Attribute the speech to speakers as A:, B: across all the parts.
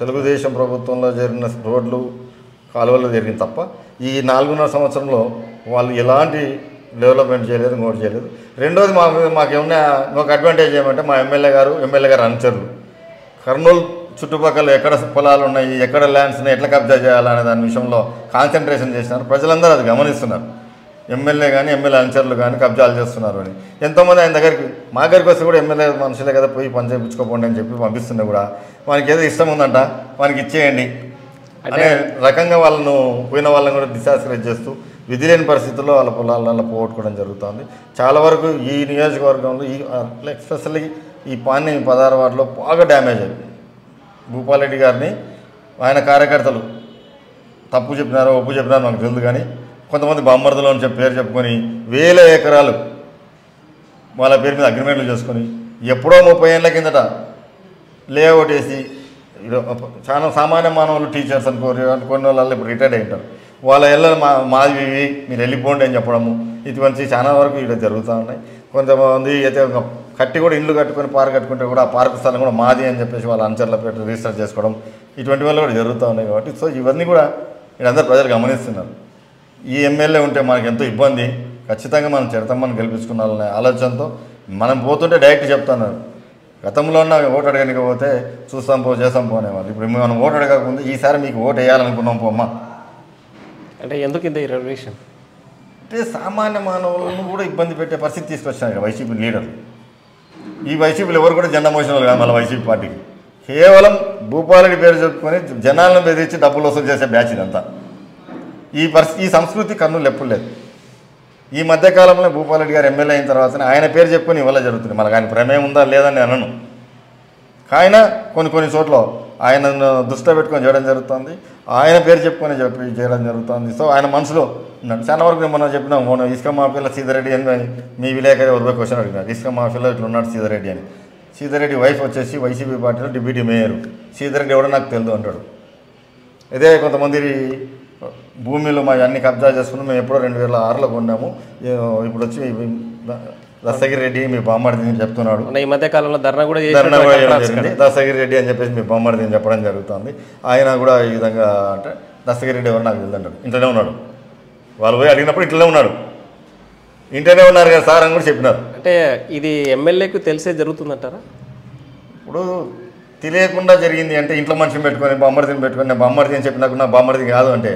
A: తెలుగుదేశం ప్రభుత్వంలో జరిగిన రోడ్లు కాలువల్లో జరిగింది తప్ప ఈ 4.5 సంవత్సరంలో వాళ్ళు ఎలాంటి డెవలప్మెంట్ చేయలేదు, ఇంకోటి చేయలేదు. రెండోది మాకేమన్నా ఒక అడ్వాంటేజ్ ఏమంటే మా ఎమ్మెల్యే గారు అనుచరులు కర్నూలు చుట్టుపక్కల ఎక్కడ పొలాలు ఉన్నాయి, ఎక్కడ ల్యాండ్స్ ఉన్నాయి, ఎట్లా కబ్జా చేయాలనే దాని విషయంలో కాన్సన్ట్రేషన్ చేసినారు. ప్రజలందరూ అది గమనిస్తున్నారు. ఎమ్మెల్యే కానీ ఎమ్మెల్యే అనుచరులు కానీ కబ్జాలు చేస్తున్నారు అని ఎంతోమంది ఆయన దగ్గరికి మా దగ్గరికి వస్తే కూడా ఎమ్మెల్యే మనుషులే కదా పోయి పని చేయించుకోపోండి అని చెప్పి పంపిస్తున్నా కూడా వానికి ఏదో ఇష్టం ఉందంట వానికి ఇచ్చేయండి అనే రకంగా వాళ్ళను పోయిన వాళ్ళని కూడా డిసాస్కరేజ్ చేస్తూ విధి లేని పరిస్థితుల్లో వాళ్ళ పొలాలలో పోగొట్టుకోవడం జరుగుతుంది. చాలా వరకు ఈ నియోజకవర్గంలో ఎస్పెషల్లీ ఈ పాణ్యం 16 వార్డులో బాగా డ్యామేజ్ అయింది. భూపాలరెడ్డి గారిని ఆయన కార్యకర్తలు తప్పు చెప్పినారో ఒప్పు చెప్పినారో నాకు తెలియదు, కానీ కొంతమంది బామ్మర్దులో అని పేరు చెప్పుకొని 1000 ఎకరాలు వాళ్ళ పేరు మీద అగ్రిమెంట్లు చేసుకొని ఎప్పుడో 30 ఏళ్ళ కిందట లేఅవుట్ వేసి చాలా సామాన్య మానవులు టీచర్స్ అనుకున్న వాళ్ళు ఇప్పుడు రిటైర్డ్ అయి ఉంటారు. వాళ్ళ ఇళ్ళ మాది మీరు వెళ్ళిపోండి అని చెప్పడము ఇటువంటి చాలా వరకు ఇక్కడ జరుగుతూ ఉన్నాయి. కొంతమంది అయితే కట్టి కూడా ఇల్లు కట్టుకొని పార్క్ కట్టుకుంటే కూడా ఆ పార్క్ స్థలం కూడా మాది అని చెప్పేసి వాళ్ళ అనుచరుల పేరు రిజిస్టర్ చేసుకోవడం ఇటువంటి వల్ల కూడా జరుగుతూ ఉన్నాయి. కాబట్టి సో ఇవన్నీ కూడా వీళ్ళందరూ ప్రజలు గమనిస్తున్నారు. ఈ ఎమ్మెల్యే ఉంటే మనకు ఎంతో ఇబ్బంది, ఖచ్చితంగా మనం చెడతామని గెలిపించుకున్నాలనే ఆలోచనతో మనం పోతుంటే డైరెక్ట్ చెప్తున్నారు. గతంలో ఉన్న ఓటు అడగడానికి పోతే చూస్తాం పో చేస్తాం పోనేవాళ్ళు. ఇప్పుడు మనం ఓటు అడగకముందు ఈసారి మీకు ఓటు వేయాలనుకున్నాం పోమ్మా
B: అంటే ఎందుకు ఇంత రిజర్వేషన్
A: అంటే సామాన్య మానవులను కూడా ఇబ్బంది పెట్టే పరిస్థితి తీసుకొచ్చారు ఇక్కడ వైసీపీ లీడర్లు. ఈ వైసీపీలు ఎవరు కూడా జెండా మోసిన వాళ్ళు కాదు. మళ్ళీ వైసీపీ పార్టీకి కేవలం భూపాలరెడ్డి పేరు చెప్పుకొని జనాలను బెదిరించి డబ్బులు వసూలు చేసే బ్యాచ్ ఇదంతా. ఈ సంస్కృతి కర్నూలు ఎప్పుడు లేదు. ఈ మధ్యకాలంలో భూపాలరెడ్డి గారు ఎమ్మెల్యే అయిన తర్వాతనే ఆయన పేరు చెప్పుకొని ఇవాళ జరుగుతుంది. మనకు ఆయన ప్రమేయం ఉందా లేదని అనను, ఆయన కొన్ని చోట్ల ఆయనను దృష్టిలో పెట్టుకొని చేయడం జరుగుతుంది. ఆయన పేరు చెప్పుకొని చేయడం జరుగుతుంది. సో ఆయన మనసులో ఉన్నాడు. చాలా వరకు మనం చెప్పినాం మొన్న ఇసుక మాఫీలో సీతారెడ్డి అని మీ విలేకరి ఎవరిపై క్వశ్చన్ అడిగినారు. ఇసుక మాఫీలో ఇట్లా ఉన్నాడు సీతారెడ్డి అని. సీతారెడ్డి వైఫ్ వచ్చేసి వైసీపీ పార్టీలో డిప్యూటీ మేయర్. సీతారెడ్డి ఎవడో నాకు తెలియదు అంటాడు. ఇదే కొంతమంది భూమిలో మా అన్ని కబ్జా చేసుకున్నాం, మేము ఎప్పుడో 2006లో కొన్నాము, ఇప్పుడు వచ్చి దస్తగిరి రెడ్డి మీ బామ్మడిది అని చెప్తున్నాడు.
B: ఈ మధ్య కాలంలో ధర్నా కూడా
A: జరిగింది. దస్తగిరి రెడ్డి అని చెప్పేసి మీ బామ్మడిది అని చెప్పడం జరుగుతుంది. ఆయన కూడా ఈ విధంగా అంటే దస్తగిరి రెడ్డి ఎవరు నాకు తెలియదు అంటాడు. ఇంట్లోనే ఉన్నాడు. వాళ్ళు పోయి అడిగినప్పుడు ఇంట్లోనే ఉన్నాడు. ఇంట్లోనే ఉన్నారు కదా సార్ అని కూడా చెప్పినారు.
B: అంటే ఇది ఎమ్మెల్యేకు తెలిసే జరుగుతుందంటారా?
A: ఇప్పుడు తెలియకుండా జరిగింది అంటే ఇంట్లో మనిషిని పెట్టుకొని బామ్మడిదిని పెట్టుకొని నేను బామ్మడిది అని చెప్పి నాకు నా బామ్మడిది కాదు అంటే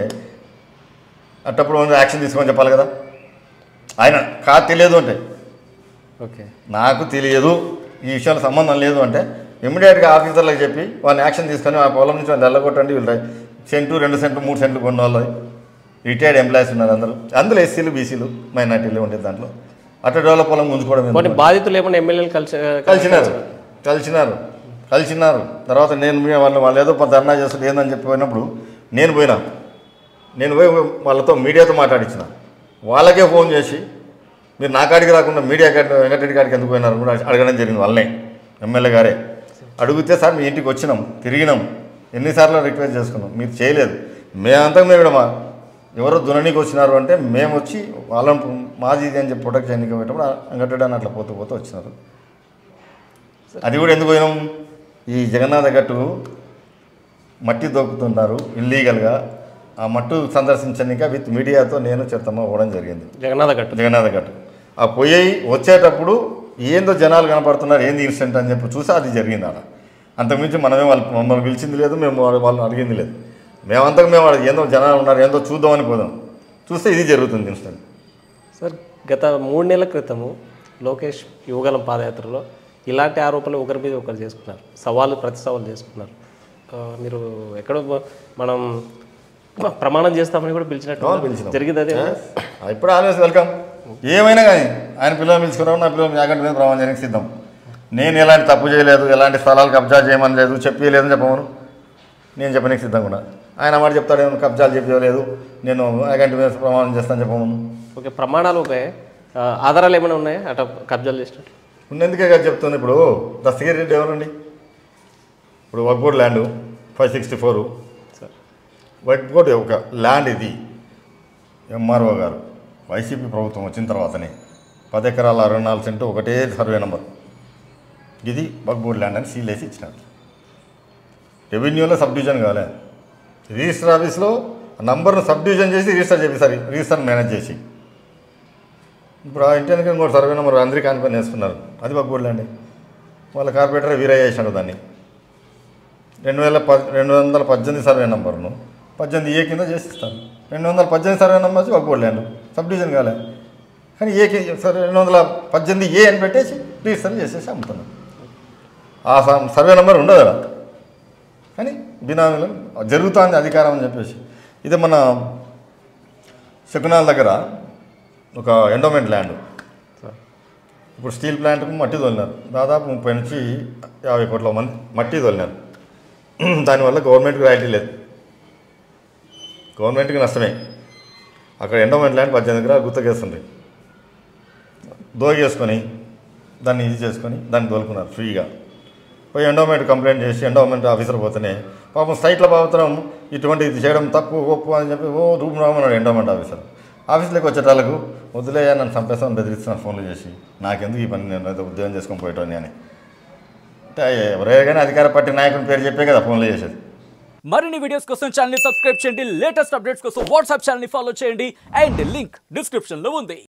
A: అట్టప్పుడు యాక్షన్ తీసుకొని చెప్పాలి కదా. ఆయన కాదు తెలియదు అంటే
B: ఓకే నాకు
A: తెలియదు ఈ విషయాలు సంబంధం లేదు అంటే ఇమ్మీడియట్గా ఆఫీసర్లకు చెప్పి వాళ్ళని యాక్షన్ తీసుకొని ఆ పొలం నుంచి వాళ్ళు వెళ్ళగొట్టండి. వీళ్ళు సెంటు 2 సెంట్లు 3 సెంట్లు కొన్న వాళ్ళు రిటైర్డ్ ఎంప్లాయీస్ ఉన్నారు. అందులో ఎస్సీలు బీసీలు మైనార్టీలు ఉండేది. దాంట్లో అట్లా డెవలప్ పొలం గుంజుకోవడం.
B: బాధితులు ఏమన్నా ఎమ్మెల్యేలు
A: కలిసినారు. తర్వాత నేను వాళ్ళు ఏదో ధర్నా చేస్తారు ఏందని చెప్పి పోయినప్పుడు నేను పోయి వాళ్ళతో మీడియాతో మాట్లాడించిన. వాళ్ళకే ఫోన్ చేసి మీరు నా కాడికి రాకుండా మీడియా వెంకటరెడ్డి కాడికి ఎందుకు పోయినారు కూడా అడగడం జరిగింది. వాళ్ళనే ఎమ్మెల్యే గారే అడిగితే సార్ మీ ఇంటికి వచ్చినాం, తిరిగినాం, ఎన్నిసార్లు రిక్వెస్ట్ చేసుకున్నాం, మీరు చేయలేదు. మేమంతా మేము కూడా ఎవరో దుననీకి వచ్చినారు అంటే మేము వచ్చి వాళ్ళని మాది ఇది అని చెప్పి ప్రొటెక్ట్ చేయడానికి పోయేటప్పుడు వెంకటరెడ్డి అని అట్లా పోతూ వచ్చినారు. అది కూడా ఎందుకు పోయినాం, ఈ జగన్నాథ గట్టు మట్టి దొక్కుతున్నారు ఇల్లీగల్గా. ఆ మట్టు సందర్శించడానికి విత్ మీడియాతో నేను చెత్తమ్మ పోవడం జరిగింది జగన్నాథ గట్టు. ఆ పొయ్యి వచ్చేటప్పుడు ఏందో జనాలు కనపడుతున్నారు, ఏంది ఇన్సిడెంట్ అని చెప్పి చూసి అది జరిగింది ఆడ. అంతకుమించి మనమే మమ్మల్ని పిలిచింది లేదు, మేము వాళ్ళు అడిగింది లేదు. మేము ఏందో జనాలు ఉన్నారు ఏందో చూద్దామని పోదాం, చూస్తే ఇది జరుగుతుంది ఇన్సిడెంట్.
B: సార్ గత 3 నెలల క్రితము లోకేష్ యువగలం పాదయాత్రలో ఇలాంటి ఆరోపణలు ఒకరి మీద ఒకరు చేసుకున్నారు, ప్రతి సవాలు చేసుకున్నారు. మీరు ఎక్కడో మనం ప్రమాణం చేస్తామని కూడా పిలిచినట్టు జరిగింది. అదే
A: ఇప్పుడు ఆల్వేస్ వెల్కమ్. ఏమైనా కానీ ఆయన పిల్లలు పిలుచుకున్నాం, నా పిల్లలు యాగంటి మీద ప్రమాణం చేయడానికి సిద్ధం. నేను ఎలాంటి తప్పు చేయలేదు, ఎలాంటి స్థలాలు కబ్జా చేయమని లేదు, చెప్పలేదని చెప్పమను, నేను చెప్పడానికి సిద్ధంగా ఉన్నా. ఆయన మాట చెప్తాడేమో కబ్జాలు చెప్పలేదు, నేను యాగంటి మీద ప్రమాణం చేస్తాను చెప్పమను.
B: ఓకే, ప్రమాణాలు ఓకే, ఆధారాలు ఏమైనా ఉన్నాయా అట్లా కబ్జాలు చేసినట్టు?
A: ఉన్నందుకే కదా చెప్తుంది. ఇప్పుడు దస్తగిరి రెడ్డి ఎవరండి? ఇప్పుడు వక్బోర్డ్ ల్యాండ్ 564 వక్బోర్డ్ ఒక ల్యాండ్. ఇది ఎంఆర్ఓ గారు వైసీపీ ప్రభుత్వం వచ్చిన తర్వాతనే 10 ఎకరాల 64 సెంటు ఒకటే సర్వే నెంబర్ ఇది వక్బోర్డ్ ల్యాండ్ అని సీల్ వేసి ఇచ్చినారు. రెవెన్యూలో సబ్ డివిజన్ కాలే, రిజిస్టర్ ఆఫీస్లో నంబర్ను సబ్ డివిజన్ చేసి రిజిస్టర్ చేపిస్తారు, రిజిస్టర్ మేనేజ్ చేసి. ఇప్పుడు ఆ ఇంటి వెనక ఇంకోటి సర్వే నెంబర్ అందరికీ కానిపని వేసుకున్నారు, అది బగ్గూడలేండి. వాళ్ళ కార్పొరేటర్ వీరయ్య చేశాడు దాన్ని. 218 సర్వే నెంబర్ను 18A కింద చేసిస్తారు. 218 సర్వే నెంబర్ వచ్చి బగ్గూడలేండి, సబ్ డివిజన్ కాలే. కానీ 218A అని పెట్టేసి రిజిస్టర్ చేసేసి అమ్ముతున్నాం. ఆ సర్వే నెంబర్ ఉండదు కదా, కానీ బినామీలు జరుగుతుంది అధికారం అని చెప్పేసి. ఇది మన శకునాల దగ్గర ఒక ఎండోమెంట్ ల్యాండ్, ఇప్పుడు స్టీల్ ప్లాంట్కు మట్టి తోలినారు, దాదాపు 30 నుంచి 50 కోట్ల మంది మట్టి తోలినారు. దానివల్ల గవర్నమెంట్కి రాయితీ లేదు, గవర్నమెంట్కి నష్టమే. అక్కడ ఎండోమెంట్ ల్యాండ్ 18 ఎకరాలు గుత్తకేస్తుంది, దోగేసుకొని దాన్ని ఇది చేసుకొని దాన్ని తోలుకున్నారు ఫ్రీగా. పోయి ఎండోమెంట్ కంప్లైంట్ చేసి ఎండోమెంట్ ఆఫీసర్ పోతేనే పాపం సైట్ల బాబుతరం ఇటువంటి ఇది చేయడం తప్పు ఒప్పు అని చెప్పి రూమ్ రామన్నాడు ఎండోమెంట్ ఆఫీసర్. ఆఫీస్లోకి వచ్చేటాలకు వదిలేయా నన్ను చంపేస్తాను బెదిరిస్తున్నాను ఫోన్లు చేసి, నాకెందుకు ఈ పని, నేను ఏదో ఉద్యోగం చేసుకొని పోయేటోని అని. అంటే ఎవరైనా కానీ అధికార పార్టీ నాయకుని పేరు చెప్పే కదా ఫోన్లు చేసేది.
C: మరిన్ని వీడియోస్ కోసం ఛానల్ ని సబ్స్క్రైబ్ చేయండి, లేటెస్ట్ అప్డేట్స్ కోసం వాట్సాప్ ఛానల్ ని ఫాలో చేయండి, అండ్ లింక్ డిస్క్రిప్షన్ లో ఉంది.